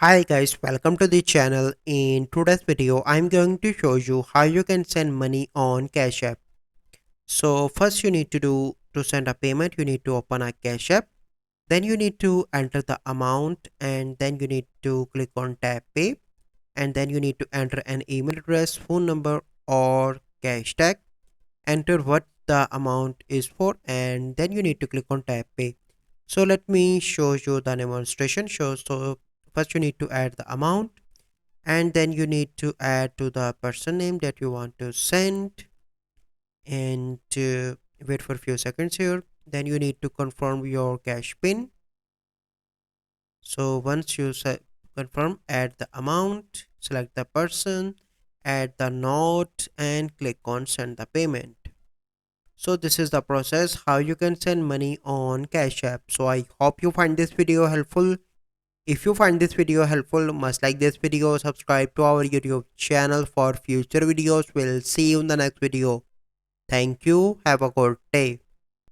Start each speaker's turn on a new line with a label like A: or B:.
A: Hi guys, welcome to the channel. In today's video, I'm going to show you how you can send money on Cash App. So first you need to do to send a payment, you need to open a Cash App. Then you need to enter the amount and then you need to click on tap pay. And then you need to enter an email address, phone number or cash tag. Enter what the amount is for and then you need to click on tap pay. So let me show you the demonstration show. So first you need to add the amount and then you need to add to the person name that you want to send and wait for a few seconds here. Then you need to confirm your cash pin. So once you confirm, add the amount, select the person, add the note and click on send the payment. So this is the process how you can send money on Cash App. So I hope you find this video helpful. If you find this video helpful, must like this video, subscribe to our YouTube channel for future videos. We'll see you in the next video. Thank you. Have a good day.